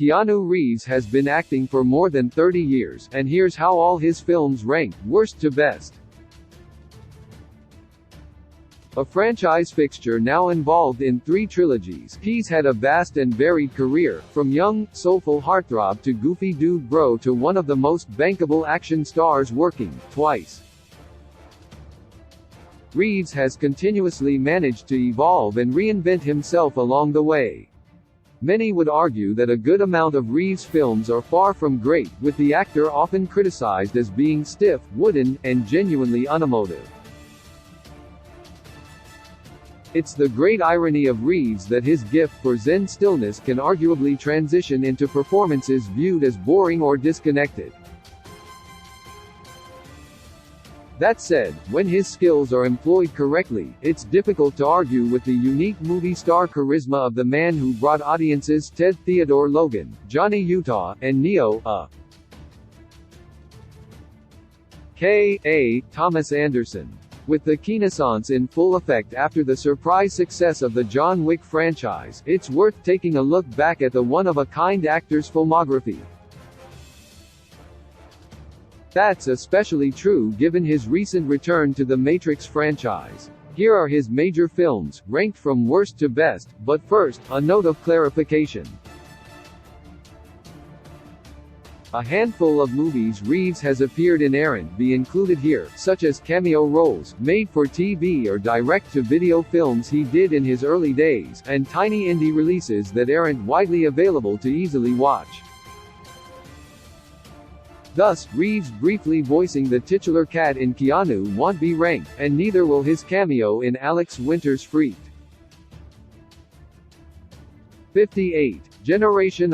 Keanu Reeves has been acting for more than 30 years, and here's how all his films rank, worst to best. A franchise fixture now involved in 3 trilogies, he's had a vast and varied career, from young, soulful heartthrob to goofy dude bro to one of the most bankable action stars working, twice. Reeves has continuously managed to evolve and reinvent himself along the way. Many would argue that a good amount of Reeves' films are far from great, with the actor often criticized as being stiff, wooden, and genuinely unemotive. It's the great irony of Reeves that his gift for zen stillness can arguably transition into performances viewed as boring or disconnected. That said, when his skills are employed correctly, it's difficult to argue with the unique movie star charisma of the man who brought audiences Ted Theodore Logan, Johnny Utah, and Neo, K.A. Thomas Anderson. With the Renaissance in full effect after the surprise success of the John Wick franchise, it's worth taking a look back at the one-of-a-kind actor's filmography. That's especially true given his recent return to the Matrix franchise. Here are his major films, ranked from worst to best, but first, a note of clarification. A handful of movies Reeves has appeared in aren't be included here, such as cameo roles, made-for-TV or direct-to-video films he did in his early days, and tiny indie releases that aren't widely available to easily watch. Thus, Reeves briefly voicing the titular cat in Keanu won't be ranked, and neither will his cameo in Alex Winter's Freaked. 58. Generation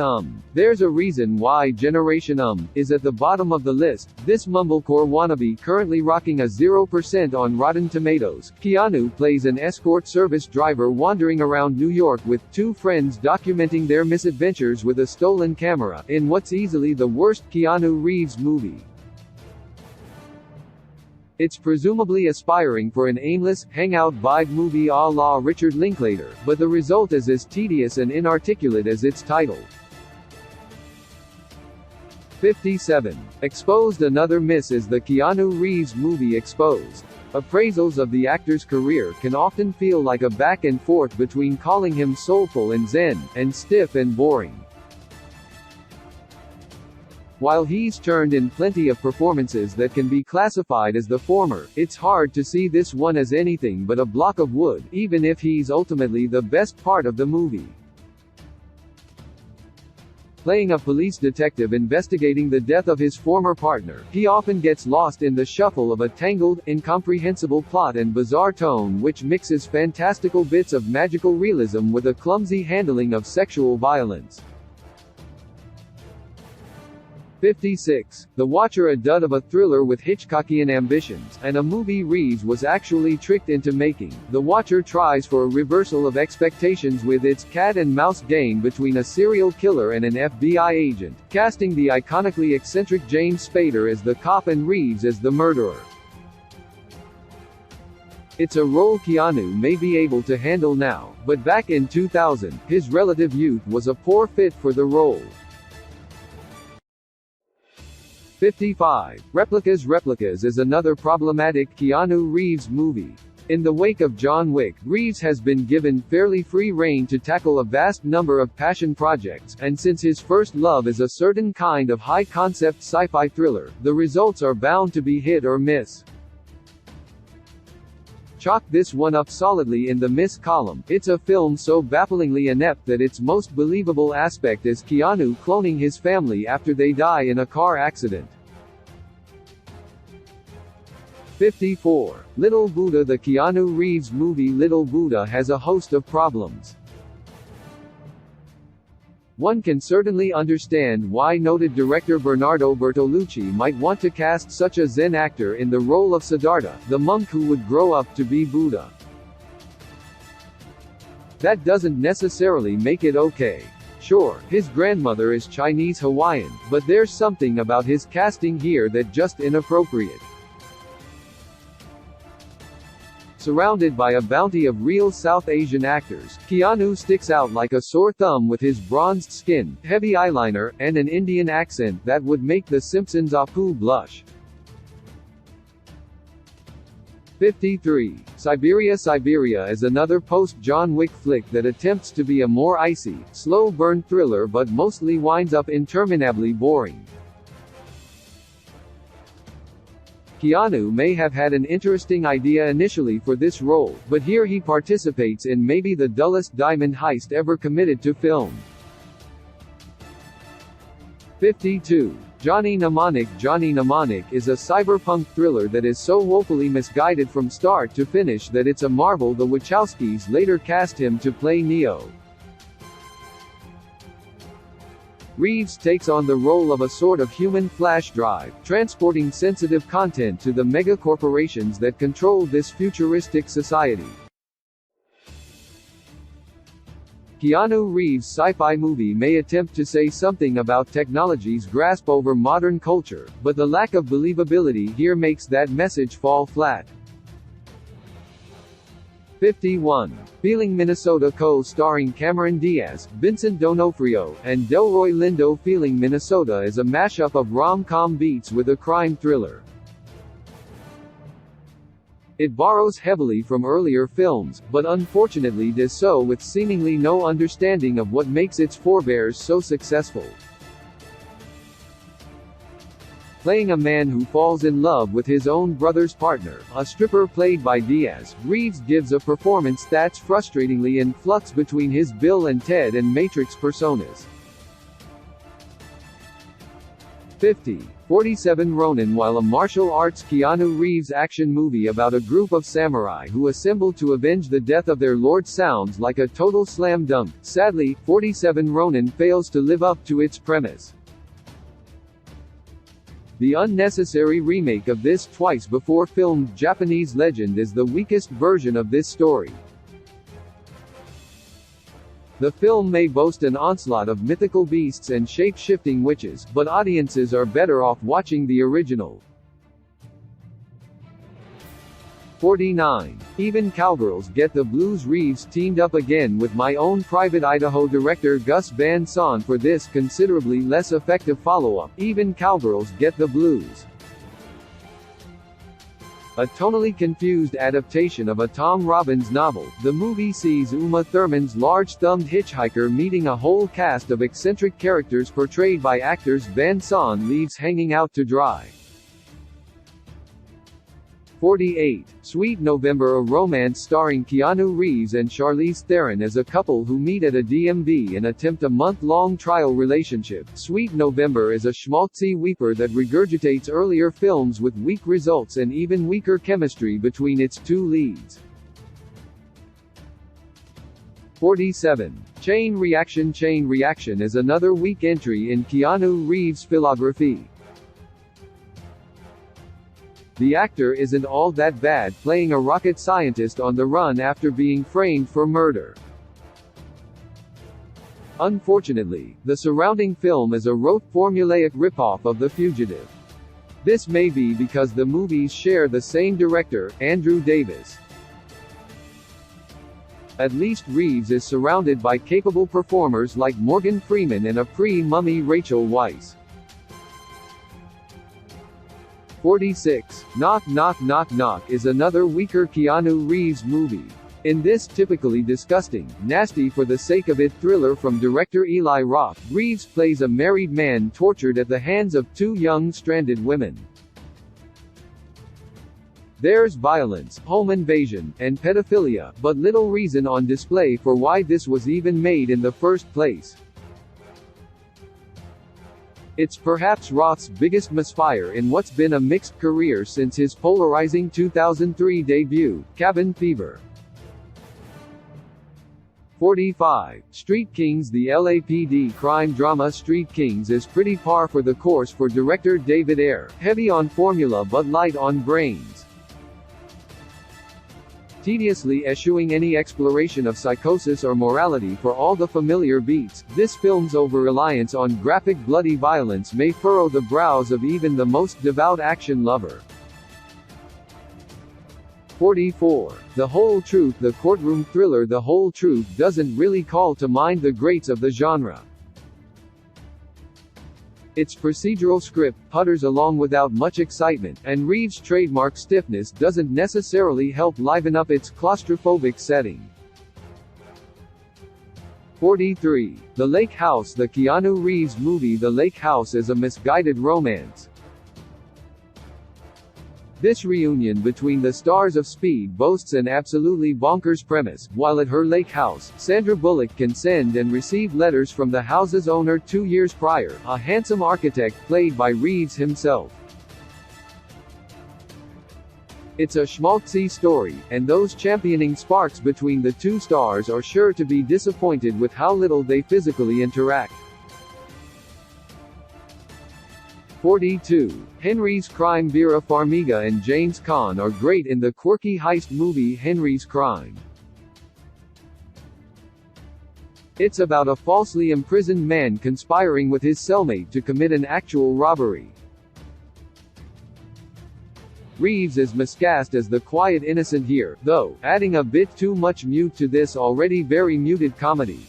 There's a reason why Generation is at the bottom of the list. This mumblecore wannabe currently rocking a 0% on Rotten Tomatoes. Keanu plays an escort service driver wandering around New York with 2 friends documenting their misadventures with a stolen camera, in what's easily the worst Keanu Reeves movie. It's presumably aspiring for an aimless, hangout vibe movie à la Richard Linklater, but the result is as tedious and inarticulate as its title. 57. Exposed. Another miss is the Keanu Reeves movie Exposed. Appraisals of the actor's career can often feel like a back and forth between calling him soulful and zen, and stiff and boring. While he's turned in plenty of performances that can be classified as the former, it's hard to see this one as anything but a block of wood, even if he's ultimately the best part of the movie. Playing a police detective investigating the death of his former partner, he often gets lost in the shuffle of a tangled, incomprehensible plot and bizarre tone which mixes fantastical bits of magical realism with a clumsy handling of sexual violence. 56. The Watcher. A dud of a thriller with Hitchcockian ambitions, and a movie Reeves was actually tricked into making. The Watcher tries for a reversal of expectations with its cat-and-mouse game between a serial killer and an FBI agent, casting the iconically eccentric James Spader as the cop and Reeves as the murderer. It's a role Keanu may be able to handle now, but back in 2000, his relative youth was a poor fit for the role. 55. Replicas. Replicas is another problematic Keanu Reeves movie. In the wake of John Wick, Reeves has been given fairly free rein to tackle a vast number of passion projects, and since his first love is a certain kind of high-concept sci-fi thriller, the results are bound to be hit or miss. Chalk this one up solidly in the miss column. It's a film so bafflingly inept that its most believable aspect is Keanu cloning his family after they die in a car accident. 54. Little Buddha. The Keanu Reeves movie Little Buddha has a host of problems. One can certainly understand why noted director Bernardo Bertolucci might want to cast such a Zen actor in the role of Siddhartha, the monk who would grow up to be Buddha. That doesn't necessarily make it okay. Sure, his grandmother is Chinese-Hawaiian, but there's something about his casting here that just inappropriate. Surrounded by a bounty of real South Asian actors, Keanu sticks out like a sore thumb with his bronzed skin, heavy eyeliner, and an Indian accent that would make The Simpsons' Apu blush. 53. Siberia is another post-John Wick flick that attempts to be a more icy, slow-burn thriller but mostly winds up interminably boring. Keanu may have had an interesting idea initially for this role, but here he participates in maybe the dullest diamond heist ever committed to film. 52. Johnny Mnemonic is a cyberpunk thriller that is so woefully misguided from start to finish that it's a marvel the Wachowskis later cast him to play Neo. Reeves takes on the role of a sort of human flash drive, transporting sensitive content to the mega-corporations that control this futuristic society. Keanu Reeves' sci-fi movie may attempt to say something about technology's grasp over modern culture, but the lack of believability here makes that message fall flat. 51. Feeling Minnesota co-starring Cameron Diaz, Vincent D'Onofrio, and Delroy Lindo. Feeling Minnesota is a mashup of rom-com beats with a crime thriller. It borrows heavily from earlier films, but unfortunately does so with seemingly no understanding of what makes its forebears so successful. Playing a man who falls in love with his own brother's partner, a stripper played by Diaz, Reeves gives a performance that's frustratingly in flux between his Bill and Ted and Matrix personas. 50. 47 Ronin. While a martial arts Keanu Reeves action movie about a group of samurai who assemble to avenge the death of their lord sounds like a total slam dunk, sadly, 47 Ronin fails to live up to its premise. The unnecessary remake of this twice-before-filmed Japanese legend is the weakest version of this story. The film may boast an onslaught of mythical beasts and shape-shifting witches, but audiences are better off watching the original. 49. Even Cowgirls Get the Blues. Reeves teamed up again with My Own Private Idaho director Gus Van Sant for this considerably less effective follow-up, Even Cowgirls Get the Blues. A tonally confused adaptation of a Tom Robbins novel, the movie sees Uma Thurman's large-thumbed hitchhiker meeting a whole cast of eccentric characters portrayed by actors Van Sant leaves hanging out to dry. 48. Sweet November. A romance starring Keanu Reeves and Charlize Theron as a couple who meet at a DMV and attempt a month-long trial relationship. Sweet November is a schmaltzy weeper that regurgitates earlier films with weak results and even weaker chemistry between its two leads. 47. Chain Reaction. Chain Reaction is another weak entry in Keanu Reeves' filmography. The actor isn't all that bad, playing a rocket scientist on the run after being framed for murder. Unfortunately, the surrounding film is a rote formulaic ripoff of The Fugitive. This may be because the movies share the same director, Andrew Davis. At least Reeves is surrounded by capable performers like Morgan Freeman and a pre-Mummy Rachel Weisz. 46. Knock Knock Knock Knock is another weaker Keanu Reeves movie. In this typically disgusting, nasty for the sake of it thriller from director Eli Roth, Reeves plays a married man tortured at the hands of two young stranded women. There's violence, home invasion, and pedophilia, but little reason on display for why this was even made in the first place. It's perhaps Roth's biggest misfire in what's been a mixed career since his polarizing 2003 debut, Cabin Fever. 45. Street Kings. The LAPD crime drama Street Kings is pretty par for the course for director David Ayer, heavy on formula but light on brains. Tediously eschewing any exploration of psychosis or morality for all the familiar beats, this film's over-reliance on graphic bloody violence may furrow the brows of even the most devout action lover. 44. The Whole Truth. The courtroom thriller The Whole Truth doesn't really call to mind the greats of the genre. Its procedural script putters along without much excitement, and Reeves' trademark stiffness doesn't necessarily help liven up its claustrophobic setting. 43. The Lake House. The Keanu Reeves movie The Lake House is a misguided romance. This reunion between the stars of Speed boasts an absolutely bonkers premise. While at her lake house, Sandra Bullock can send and receive letters from the house's owner 2 years prior, a handsome architect played by Reeves himself. It's a schmaltzy story, and those championing sparks between the two stars are sure to be disappointed with how little they physically interact. 42. Henry's Crime. Vera Farmiga and James Caan are great in the quirky heist movie Henry's Crime. It's about a falsely imprisoned man conspiring with his cellmate to commit an actual robbery. Reeves is miscast as the quiet innocent here, though, adding a bit too much mute to this already very muted comedy.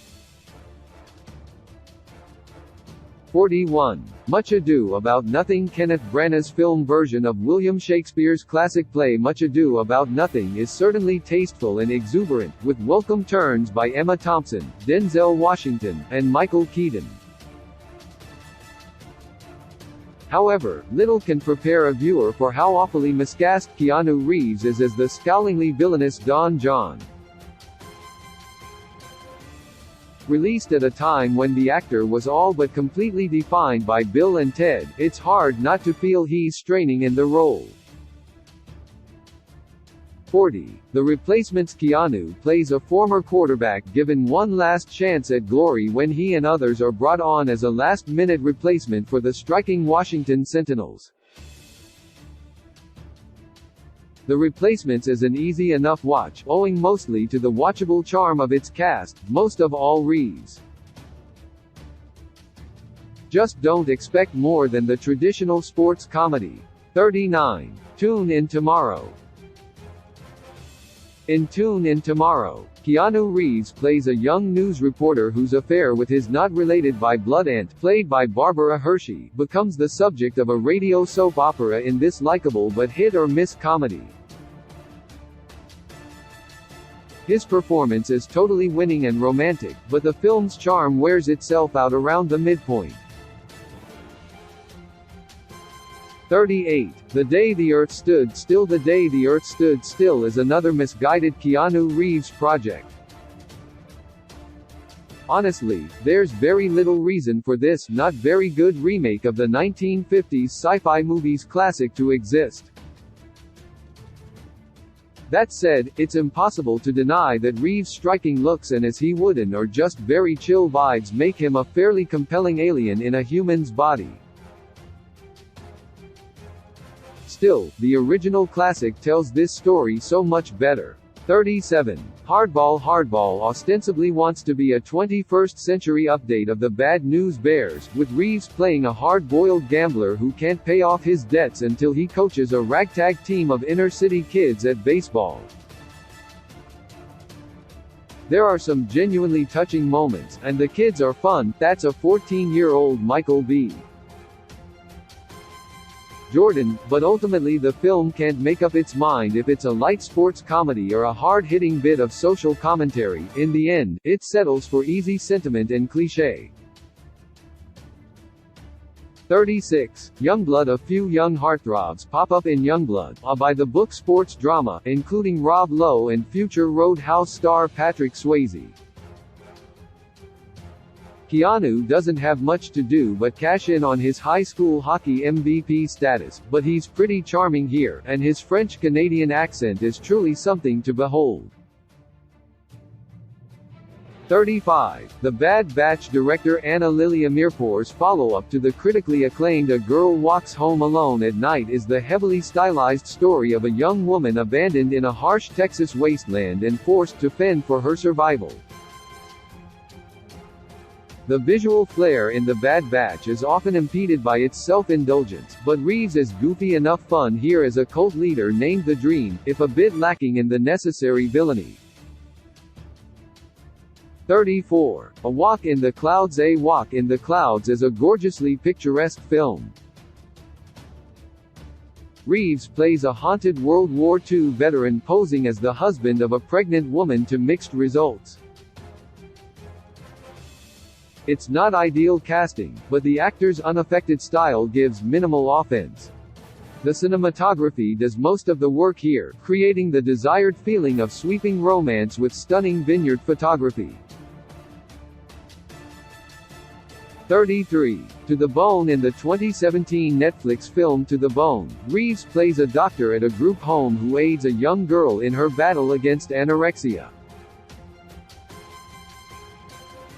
41. Much Ado About Nothing. Kenneth Branagh's film version of William Shakespeare's classic play Much Ado About Nothing is certainly tasteful and exuberant, with welcome turns by Emma Thompson, Denzel Washington, and Michael Keaton. However, little can prepare a viewer for how awfully miscast Keanu Reeves is as the scowlingly villainous Don John. Released at a time when the actor was all but completely defined by Bill and Ted, it's hard not to feel he's straining in the role. 40. The Replacement's. Keanu plays a former quarterback given one last chance at glory when he and others are brought on as a last-minute replacement for the striking Washington Sentinels. The Replacements is an easy enough watch, owing mostly to the watchable charm of its cast, most of all Reeves. Just don't expect more than the traditional sports comedy. 39. Tune In Tomorrow. In Tune In Tomorrow, Keanu Reeves plays a young news reporter whose affair with his not-related-by-blood aunt, played by Barbara Hershey, becomes the subject of a radio soap opera in this likable but hit-or-miss comedy. His performance is totally winning and romantic, but the film's charm wears itself out around the midpoint. 38. The Day the Earth Stood Still. The Day the Earth Stood Still is another misguided Keanu Reeves project. Honestly, there's very little reason for this not very good remake of the 1950s sci-fi movie's classic to exist. That said, it's impossible to deny that Reeves' striking looks and as he wooden or just very chill vibes make him a fairly compelling alien in a human's body. Still, the original classic tells this story so much better. 37. Hardball. Hardball ostensibly wants to be a 21st century update of the Bad News Bears, with Reeves playing a hard-boiled gambler who can't pay off his debts until he coaches a ragtag team of inner-city kids at baseball. There are some genuinely touching moments, and the kids are fun. That's a 14-year-old Michael B. Jordan, but ultimately the film can't make up its mind if it's a light sports comedy or a hard-hitting bit of social commentary. In the end, it settles for easy sentiment and cliché. 36. Youngblood. A few young heartthrobs pop up in Youngblood, a by-the-book sports drama, including Rob Lowe and future Roadhouse star Patrick Swayze. Keanu doesn't have much to do but cash in on his high school hockey MVP status, but he's pretty charming here, and his French-Canadian accent is truly something to behold. 35. The Bad Batch. Director Anna Lily Amirpour's follow-up to the critically acclaimed A Girl Walks Home Alone at Night is the heavily stylized story of a young woman abandoned in a harsh Texas wasteland and forced to fend for her survival. The visual flair in The Bad Batch is often impeded by its self-indulgence, but Reeves is goofy enough fun here as a cult leader named The Dream, if a bit lacking in the necessary villainy. 34. A Walk in the Clouds. A Walk in the Clouds is a gorgeously picturesque film. Reeves plays a haunted World War II veteran posing as the husband of a pregnant woman to mixed results. It's not ideal casting, but the actor's unaffected style gives minimal offense. The cinematography does most of the work here, creating the desired feeling of sweeping romance with stunning vineyard photography. 33. To the Bone. In the 2017 Netflix film To the Bone, Reeves plays a doctor at a group home who aids a young girl in her battle against anorexia.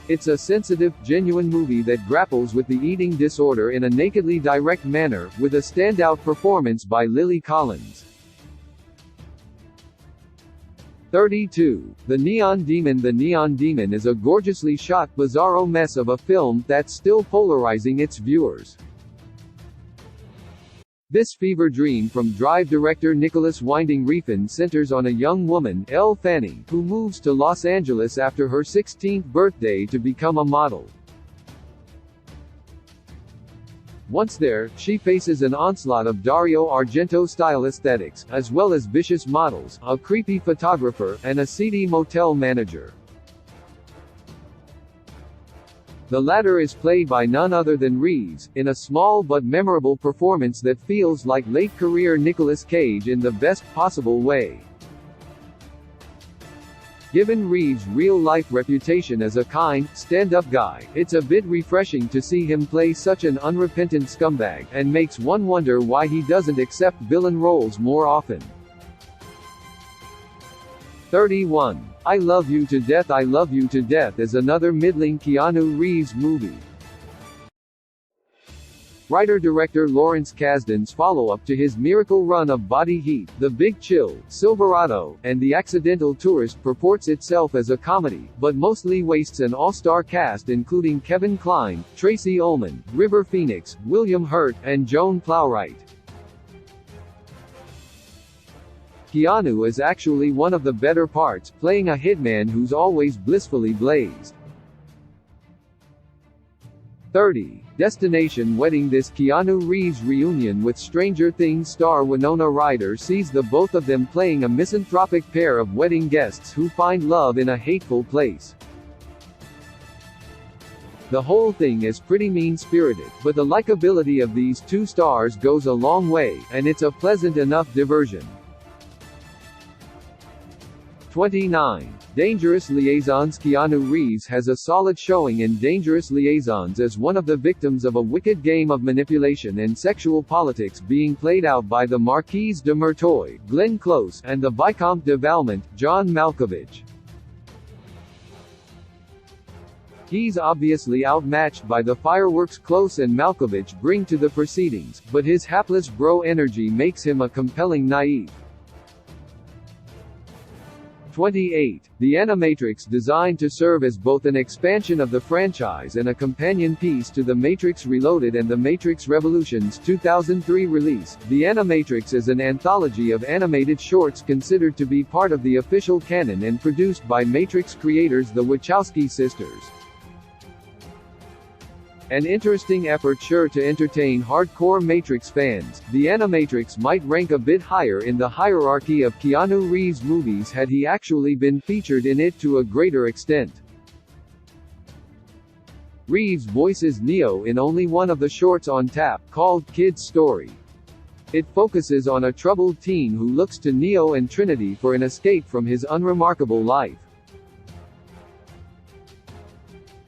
It's a sensitive, genuine movie that grapples with the eating disorder in a nakedly direct manner, with a standout performance by Lily Collins. 32. The Neon Demon. The Neon Demon is a gorgeously shot, bizarro mess of a film that's still polarizing its viewers. This fever dream from Drive director Nicholas Winding Refn centers on a young woman, Elle Fanning, who moves to Los Angeles after her 16th birthday to become a model. Once there, she faces an onslaught of Dario Argento-style aesthetics, as well as vicious models, a creepy photographer, and a seedy motel manager. The latter is played by none other than Reeves, in a small but memorable performance that feels like late-career Nicolas Cage in the best possible way. Given Reeves' real-life reputation as a kind, stand-up guy, it's a bit refreshing to see him play such an unrepentant scumbag, and makes one wonder why he doesn't accept villain roles more often. 31. I Love You to Death. I Love You to Death is another middling Keanu Reeves movie. Writer-director Lawrence Kasdan's follow-up to his miracle run of Body Heat, The Big Chill, Silverado, and The Accidental Tourist purports itself as a comedy, but mostly wastes an all-star cast including Kevin Kline, Tracy Ullman, River Phoenix, William Hurt, and Joan Plowright. Keanu is actually one of the better parts, playing a hitman who's always blissfully blazed. 30. Destination Wedding. This Keanu Reeves reunion with Stranger Things star Winona Ryder sees the both of them playing a misanthropic pair of wedding guests who find love in a hateful place. The whole thing is pretty mean-spirited, but the likability of these two stars goes a long way, and it's a pleasant enough diversion. 29. Dangerous Liaisons. Keanu Reeves has a solid showing in Dangerous Liaisons as one of the victims of a wicked game of manipulation and sexual politics being played out by the Marquise de Merteuil, Glenn Close, and the Vicomte de Valmont, John Malkovich. He's obviously outmatched by the fireworks Close and Malkovich bring to the proceedings, but his hapless bro energy makes him a compelling naive. 28. The Animatrix. Designed to serve as both an expansion of the franchise and a companion piece to The Matrix Reloaded and The Matrix Revolutions 2003 release, The Animatrix is an anthology of animated shorts considered to be part of the official canon and produced by Matrix creators the Wachowski sisters. An interesting effort sure to entertain hardcore Matrix fans, The Animatrix might rank a bit higher in the hierarchy of Keanu Reeves movies had he actually been featured in it to a greater extent. Reeves voices Neo in only one of the shorts on tap, called Kid's Story. It focuses on a troubled teen who looks to Neo and Trinity for an escape from his unremarkable life.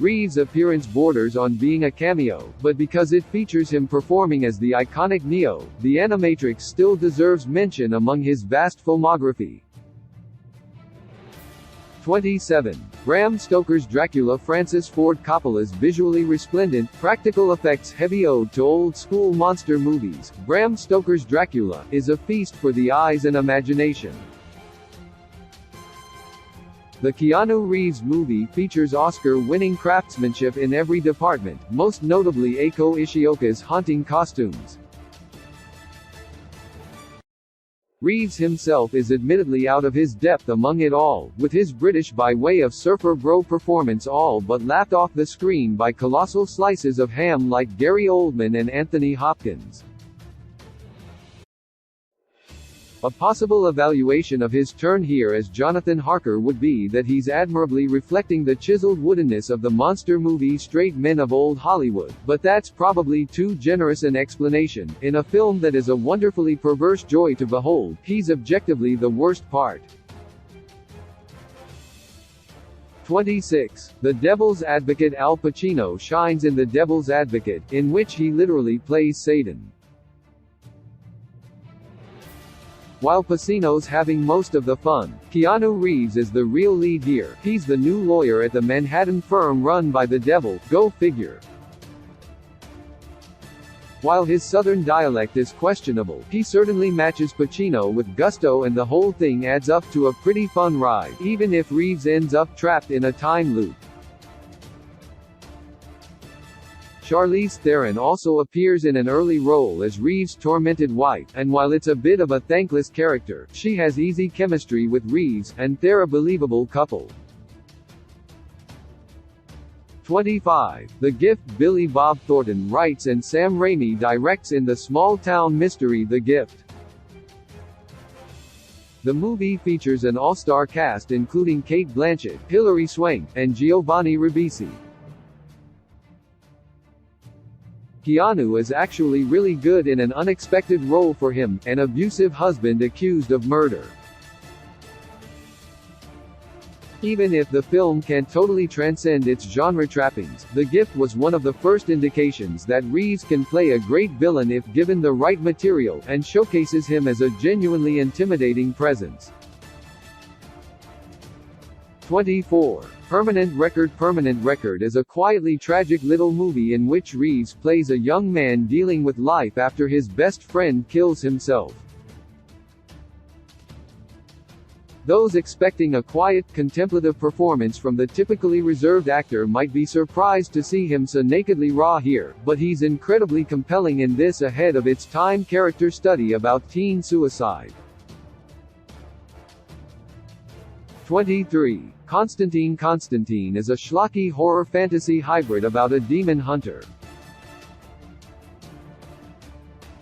Reeves' appearance borders on being a cameo, but because it features him performing as the iconic Neo, The Animatrix still deserves mention among his vast filmography. 27. Bram Stoker's Dracula. Francis Ford Coppola's visually resplendent, practical effects heavy ode to old-school monster movies, Bram Stoker's Dracula, is a feast for the eyes and imagination. The Keanu Reeves movie features Oscar-winning craftsmanship in every department, most notably Eiko Ishioka's haunting costumes. Reeves himself is admittedly out of his depth among it all, with his British by way of surfer bro performance all but laughed off the screen by colossal slices of ham like Gary Oldman and Anthony Hopkins. A possible evaluation of his turn here as Jonathan Harker would be that he's admirably reflecting the chiseled woodenness of the monster movie straight men of old Hollywood, but that's probably too generous an explanation. In a film that is a wonderfully perverse joy to behold, he's objectively the worst part. 26. The Devil's Advocate. Al Pacino shines in The Devil's Advocate, in which he literally plays Satan. While Pacino's having most of the fun, Keanu Reeves is the real lead here. He's the new lawyer at the Manhattan firm run by the devil, go figure. While his southern dialect is questionable, he certainly matches Pacino with gusto and the whole thing adds up to a pretty fun ride, even if Reeves ends up trapped in a time loop. Charlize Theron also appears in an early role as Reeves' tormented wife, and while it's a bit of a thankless character, she has easy chemistry with Reeves, and they're a believable couple. 25. The Gift. Billy Bob Thornton writes and Sam Raimi directs in the small-town mystery The Gift. The movie features an all-star cast including Cate Blanchett, Hilary Swank, and Giovanni Ribisi. Keanu is actually really good in an unexpected role for him, an abusive husband accused of murder. Even if the film can't totally transcend its genre trappings, The Gift was one of the first indications that Reeves can play a great villain if given the right material, and showcases him as a genuinely intimidating presence. 24. Permanent Record. Permanent Record is a quietly tragic little movie in which Reeves plays a young man dealing with life after his best friend kills himself. Those expecting a quiet, contemplative performance from the typically reserved actor might be surprised to see him so nakedly raw here, but he's incredibly compelling in this ahead-of-its-time character study about teen suicide. 23. Constantine. Constantine is a schlocky horror fantasy hybrid about a demon hunter.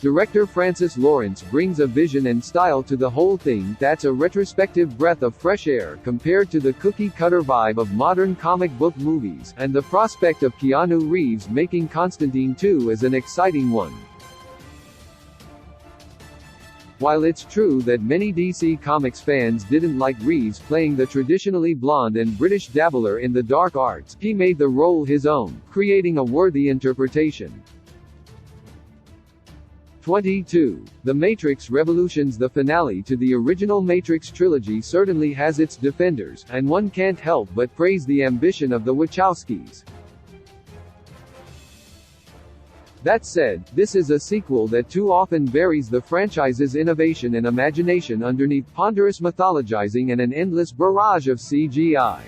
Director Francis Lawrence brings a vision and style to the whole thing that's a retrospective breath of fresh air compared to the cookie-cutter vibe of modern comic book movies, and the prospect of Keanu Reeves making Constantine 2 is an exciting one. While it's true that many DC Comics fans didn't like Reeves playing the traditionally blonde and British dabbler in the dark arts, he made the role his own, creating a worthy interpretation. 22. The Matrix Revolutions. The finale to the original Matrix trilogy certainly has its defenders, and one can't help but praise the ambition of the Wachowskis. That said, this is a sequel that too often buries the franchise's innovation and imagination underneath ponderous mythologizing and an endless barrage of CGI.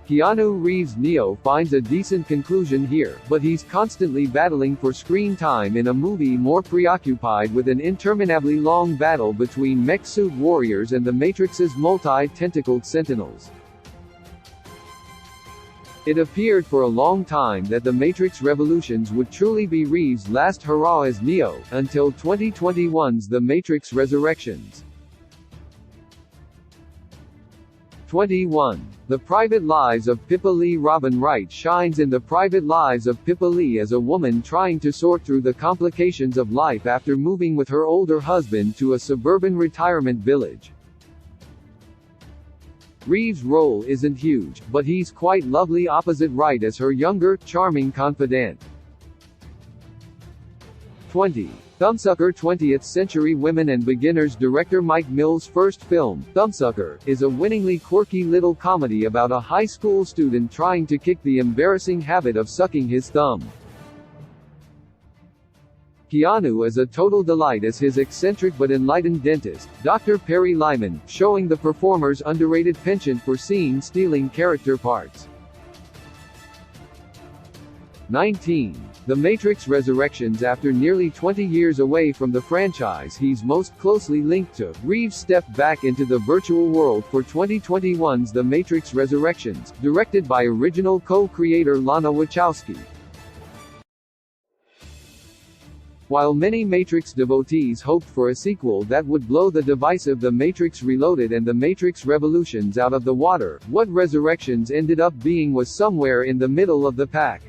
Keanu Reeves' Neo finds a decent conclusion here, but he's constantly battling for screen time in a movie more preoccupied with an interminably long battle between mech suit warriors and the Matrix's multi-tentacled sentinels. It appeared for a long time that The Matrix Revolutions would truly be Reeves' last hurrah as Neo, until 2021's The Matrix Resurrections. 21. The Private Lives of Pippa Lee. Robin Wright shines in The Private Lives of Pippa Lee as a woman trying to sort through the complications of life after moving with her older husband to a suburban retirement village. Reeves' role isn't huge, but he's quite lovely opposite Wright as her younger, charming confidant. 20. Thumbsucker. 20th Century Women and Beginners. Director Mike Mills' first film, Thumbsucker, is a winningly quirky little comedy about a high school student trying to kick the embarrassing habit of sucking his thumb. Keanu is a total delight as his eccentric but enlightened dentist, Dr. Perry Lyman, showing the performer's underrated penchant for scene-stealing character parts. 19. The Matrix Resurrections. After nearly 20 years away from the franchise he's most closely linked to, Reeves stepped back into the virtual world for 2021's The Matrix Resurrections, directed by original co-creator Lana Wachowski. While many Matrix devotees hoped for a sequel that would blow the divisive The Matrix Reloaded and The Matrix Revolutions out of the water, what Resurrections ended up being was somewhere in the middle of the pack.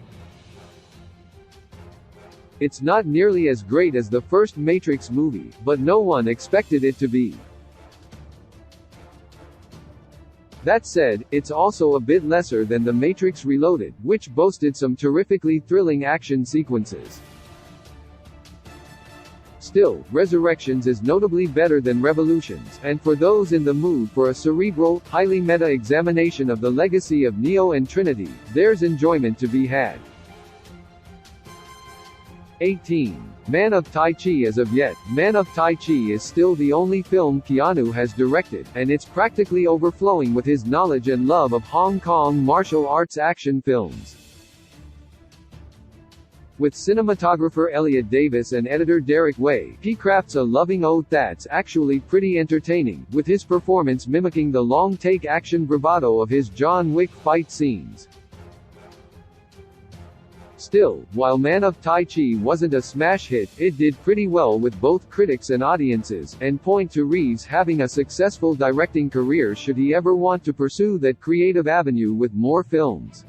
It's not nearly as great as the first Matrix movie, but no one expected it to be. That said, it's also a bit lesser than The Matrix Reloaded, which boasted some terrifically thrilling action sequences. Still, Resurrections is notably better than Revolutions, and for those in the mood for a cerebral, highly meta examination of the legacy of Neo and Trinity, there's enjoyment to be had. 18. Man of Tai Chi. As of yet, Man of Tai Chi is still the only film Keanu has directed, and it's practically overflowing with his knowledge and love of Hong Kong martial arts action films. With cinematographer Elliot Davis and editor Derek Way, he crafts a loving ode that's actually pretty entertaining, with his performance mimicking the long-take action bravado of his John Wick fight scenes. Still, while Man of Tai Chi wasn't a smash hit, it did pretty well with both critics and audiences, and point to Reeves having a successful directing career should he ever want to pursue that creative avenue with more films.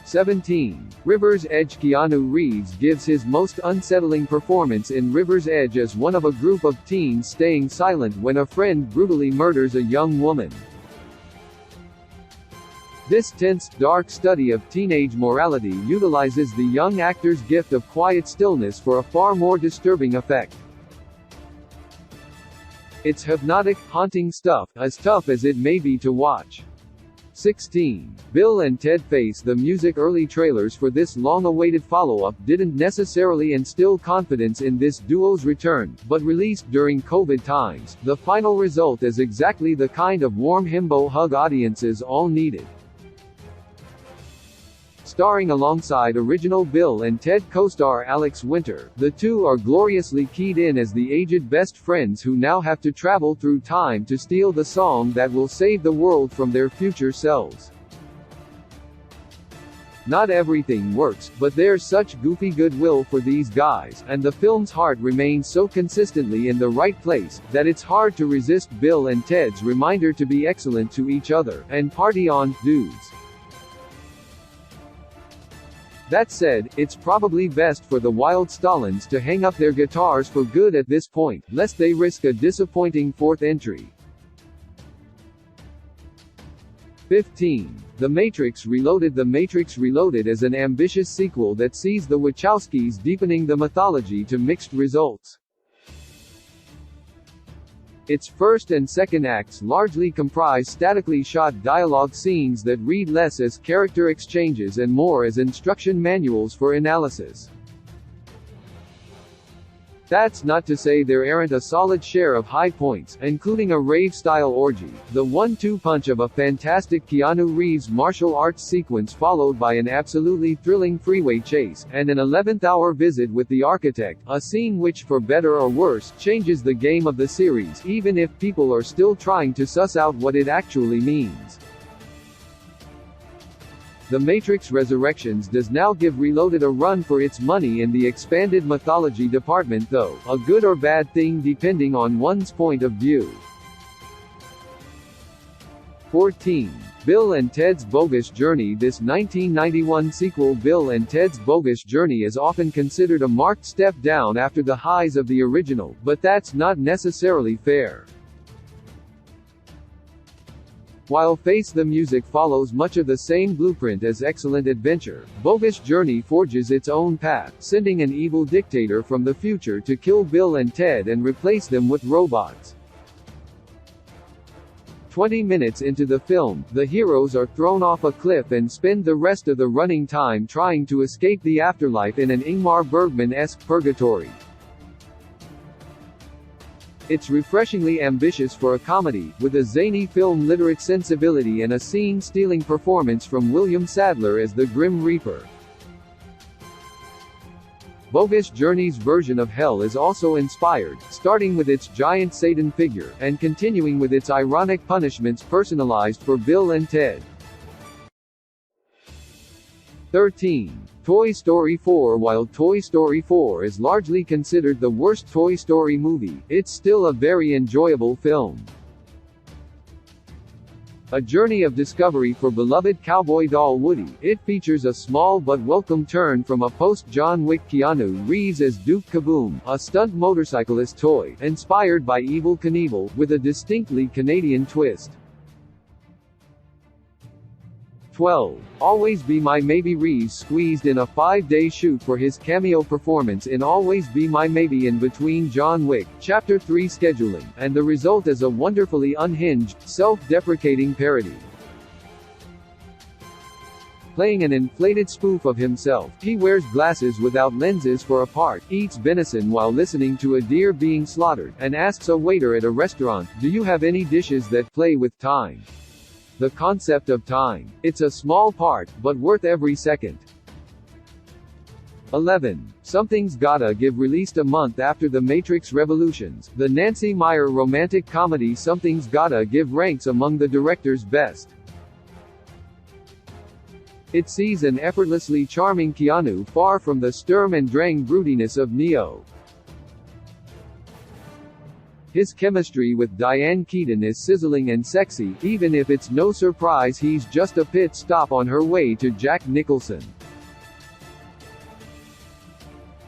17. River's Edge. Keanu Reeves gives his most unsettling performance in River's Edge as one of a group of teens staying silent when a friend brutally murders a young woman. This tense, dark study of teenage morality utilizes the young actor's gift of quiet stillness for a far more disturbing effect. It's hypnotic, haunting stuff, as tough as it may be to watch. 16. Bill and Ted Face. The music. Early trailers for this long-awaited follow-up didn't necessarily instill confidence in this duo's return, but released during COVID times, the final result is exactly the kind of warm himbo hug audiences all needed. Starring alongside original Bill and Ted co-star Alex Winter, the two are gloriously keyed in as the aged best friends who now have to travel through time to steal the song that will save the world from their future selves. Not everything works, but there's such goofy goodwill for these guys, and the film's heart remains so consistently in the right place, that it's hard to resist Bill and Ted's reminder to be excellent to each other, and party on, dudes. That said, it's probably best for the Wild Stalins to hang up their guitars for good at this point, lest they risk a disappointing fourth entry. 15. The Matrix Reloaded. The Matrix Reloaded is an ambitious sequel that sees the Wachowskis deepening the mythology to mixed results. Its first and second acts largely comprise statically shot dialogue scenes that read less as character exchanges and more as instruction manuals for analysis. That's not to say there aren't a solid share of high points, including a rave-style orgy, the one-two punch of a fantastic Keanu Reeves martial arts sequence followed by an absolutely thrilling freeway chase, and an 11th-hour visit with the architect, a scene which, for better or worse, changes the game of the series, even if people are still trying to suss out what it actually means. The Matrix Resurrections does now give Reloaded a run for its money in the expanded mythology department, though, a good or bad thing depending on one's point of view. 14. Bill and Ted's Bogus Journey. This 1991 sequel, Bill and Ted's Bogus Journey, is often considered a marked step down after the highs of the original, but that's not necessarily fair. While Face the Music follows much of the same blueprint as Excellent Adventure, Bogus Journey forges its own path, sending an evil dictator from the future to kill Bill and Ted and replace them with robots. 20 minutes into the film, the heroes are thrown off a cliff and spend the rest of the running time trying to escape the afterlife in an Ingmar Bergman-esque purgatory. It's refreshingly ambitious for a comedy, with a zany film-literate sensibility and a scene-stealing performance from William Sadler as the Grim Reaper. Bogus Journey's version of hell is also inspired, starting with its giant Satan figure, and continuing with its ironic punishments personalized for Bill and Ted. 13. Toy Story 4. While Toy Story 4 is largely considered the worst Toy Story movie, it's still a very enjoyable film. A journey of discovery for beloved cowboy doll Woody, it features a small but welcome turn from a post-John Wick Keanu Reeves as Duke Kaboom, a stunt motorcyclist toy, inspired by Evel Knievel, with a distinctly Canadian twist. 12. Always Be My Maybe. Reeves squeezed in a 5-day shoot for his cameo performance in Always Be My Maybe in between John Wick, Chapter 3 scheduling, and the result is a wonderfully unhinged, self-deprecating parody. Playing an inflated spoof of himself, he wears glasses without lenses for a part, eats venison while listening to a deer being slaughtered, and asks a waiter at a restaurant, "Do you have any dishes that play with time?" The concept of time. It's a small part, but worth every second. 11. Something's Gotta Give. Released a month after The Matrix Revolutions, the Nancy Meyer romantic comedy Something's Gotta Give ranks among the director's best. It sees an effortlessly charming Keanu, far from the Sturm and Drang broodiness of Neo. His chemistry with Diane Keaton is sizzling and sexy, even if it's no surprise he's just a pit stop on her way to Jack Nicholson.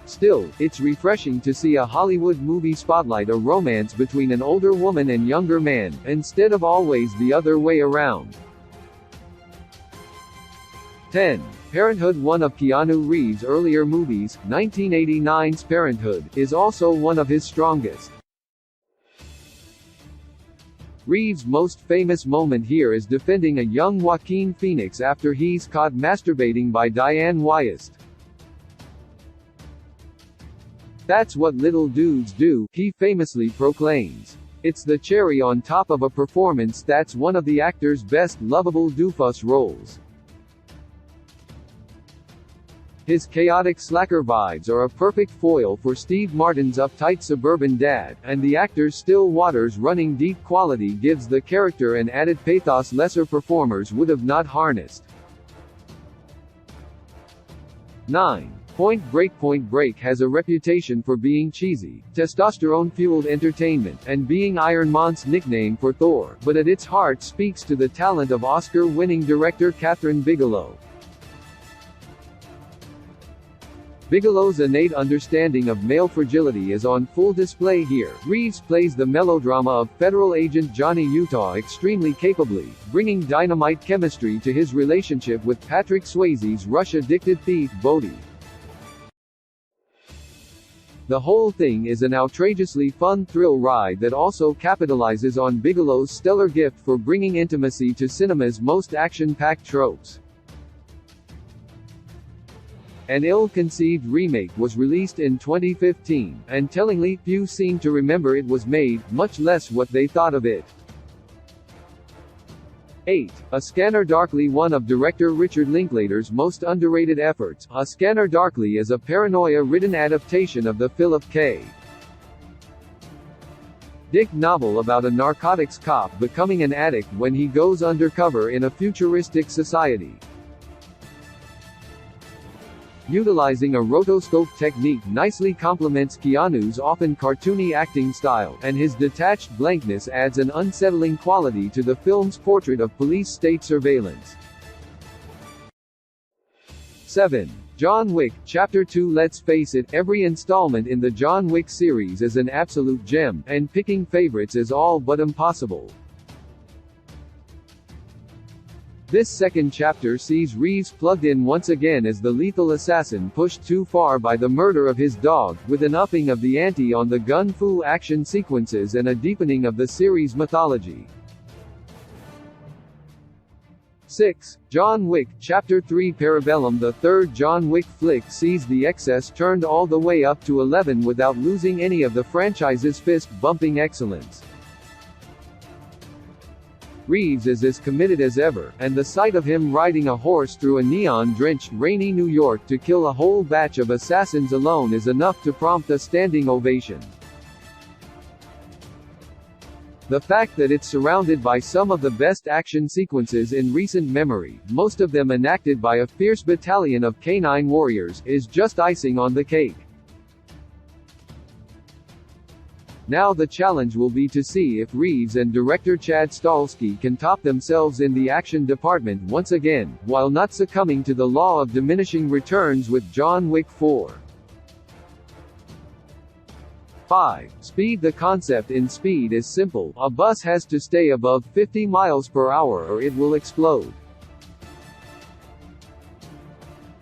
Still, it's refreshing to see a Hollywood movie spotlight a romance between an older woman and younger man, instead of always the other way around. 10. Parenthood. One of Keanu Reeves' earlier movies, 1989's Parenthood, is also one of his strongest. Reeves' most famous moment here is defending a young Joaquin Phoenix after he's caught masturbating by Diane Wyest. "That's what little dudes do," he famously proclaims. It's the cherry on top of a performance that's one of the actor's best lovable doofus roles. His chaotic slacker vibes are a perfect foil for Steve Martin's uptight suburban dad, and the actor's still waters running deep quality gives the character an added pathos lesser performers would have not harnessed. 9. Point Break. Point Break has a reputation for being cheesy, testosterone-fueled entertainment, and being Iron Man's nickname for Thor, but at its heart speaks to the talent of Oscar-winning director Kathryn Bigelow. Bigelow's innate understanding of male fragility is on full display here. Reeves plays the melodrama of federal agent Johnny Utah extremely capably, bringing dynamite chemistry to his relationship with Patrick Swayze's rush-addicted thief Bodhi. The whole thing is an outrageously fun thrill ride that also capitalizes on Bigelow's stellar gift for bringing intimacy to cinema's most action-packed tropes. An ill-conceived remake was released in 2015, and tellingly, few seem to remember it was made, much less what they thought of it. 8. A Scanner Darkly. One of director Richard Linklater's most underrated efforts, A Scanner Darkly is a paranoia-ridden adaptation of the Philip K. Dick novel about a narcotics cop becoming an addict when he goes undercover in a futuristic society. Utilizing a rotoscope technique nicely complements Keanu's often cartoony acting style, and his detached blankness adds an unsettling quality to the film's portrait of police state surveillance. 7. John Wick, Chapter 2. Let's face it, every installment in the John Wick series is an absolute gem, and picking favorites is all but impossible. This second chapter sees Reeves plugged in once again as the lethal assassin pushed too far by the murder of his dog, with an upping of the ante on the gun-fu action sequences and a deepening of the series' mythology. 6. John Wick, Chapter 3 Parabellum. The third John Wick flick sees the excess turned all the way up to 11 without losing any of the franchise's fist-bumping excellence. Reeves is as committed as ever, and the sight of him riding a horse through a neon-drenched, rainy New York to kill a whole batch of assassins alone is enough to prompt a standing ovation. The fact that it's surrounded by some of the best action sequences in recent memory, most of them enacted by a fierce battalion of canine warriors, is just icing on the cake. Now the challenge will be to see if Reeves and director Chad Stahelski can top themselves in the action department once again, while not succumbing to the law of diminishing returns with John Wick 4. 5. Speed. The concept in Speed is simple: a bus has to stay above 50 miles per hour or it will explode.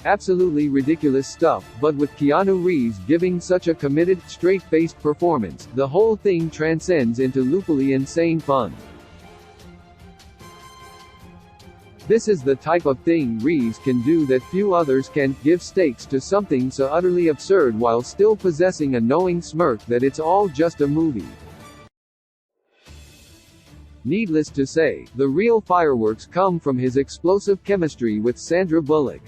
Absolutely ridiculous stuff, but with Keanu Reeves giving such a committed, straight-faced performance, the whole thing transcends into loopily insane fun. This is the type of thing Reeves can do that few others can: give stakes to something so utterly absurd while still possessing a knowing smirk that it's all just a movie. Needless to say, the real fireworks come from his explosive chemistry with Sandra Bullock.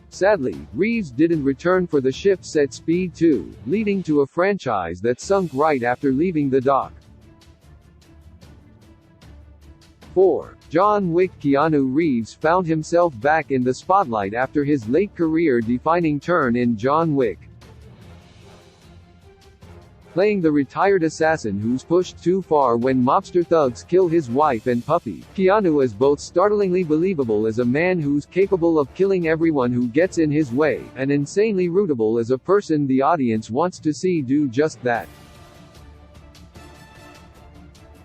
Sadly, Reeves didn't return for the shift-set Speed 2, leading to a franchise that sunk right after leaving the dock. 4. John Wick. Keanu Reeves found himself back in the spotlight after his late career-defining turn in John Wick. Playing the retired assassin who's pushed too far when mobster thugs kill his wife and puppy, Keanu is both startlingly believable as a man who's capable of killing everyone who gets in his way, and insanely rootable as a person the audience wants to see do just that.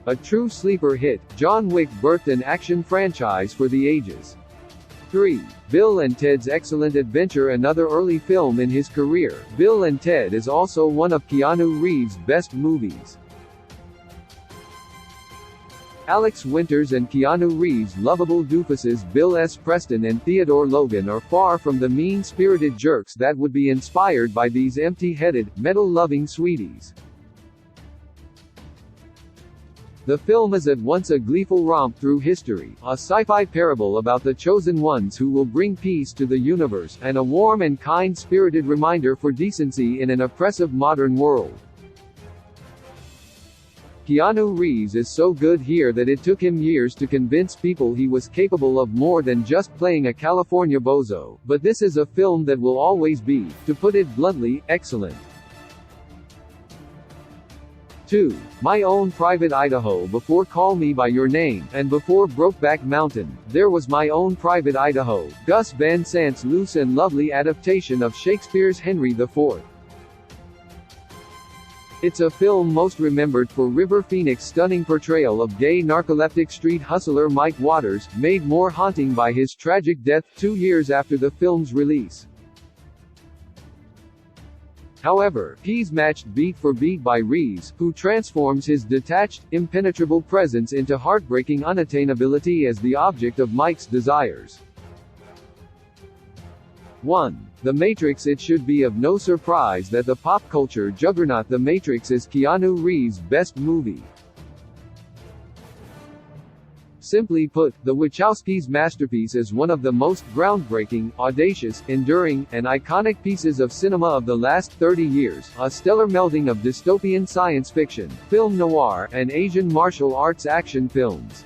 A true sleeper hit, John Wick birthed an action franchise for the ages. 3. Bill and Ted's Excellent Adventure. Another early film in his career, Bill and Ted is also one of Keanu Reeves' best movies. Alex Winters and Keanu Reeves' lovable doofuses Bill S. Preston and Theodore Logan are far from the mean-spirited jerks that would be inspired by these empty-headed, medal-loving sweeties. The film is at once a gleeful romp through history, a sci-fi parable about the chosen ones who will bring peace to the universe, and a warm and kind-spirited reminder for decency in an oppressive modern world. Keanu Reeves is so good here that it took him years to convince people he was capable of more than just playing a California bozo, but this is a film that will always be, to put it bluntly, excellent. 2. My Own Private Idaho. Before Call Me By Your Name, and before Brokeback Mountain, there was My Own Private Idaho, Gus Van Sant's loose and lovely adaptation of Shakespeare's Henry IV. It's a film most remembered for River Phoenix's stunning portrayal of gay narcoleptic street hustler Mike Waters, made more haunting by his tragic death 2 years after the film's release. However, he's matched beat for beat by Reeves, who transforms his detached, impenetrable presence into heartbreaking unattainability as the object of Mike's desires. 1. The Matrix. It should be of no surprise that the pop culture juggernaut The Matrix is Keanu Reeves' best movie. Simply put, the Wachowskis' masterpiece is one of the most groundbreaking, audacious, enduring, and iconic pieces of cinema of the last 30 years, a stellar melding of dystopian science fiction, film noir, and Asian martial arts action films.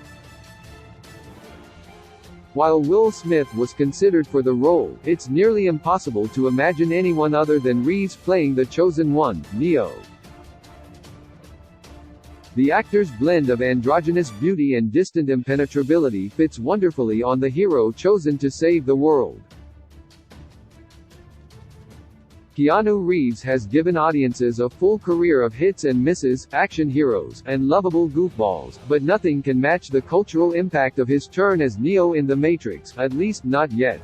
While Will Smith was considered for the role, it's nearly impossible to imagine anyone other than Reeves playing the chosen one, Neo. The actor's blend of androgynous beauty and distant impenetrability fits wonderfully on the hero chosen to save the world. Keanu Reeves has given audiences a full career of hits and misses, action heroes, and lovable goofballs, but nothing can match the cultural impact of his turn as Neo in The Matrix, at least not yet.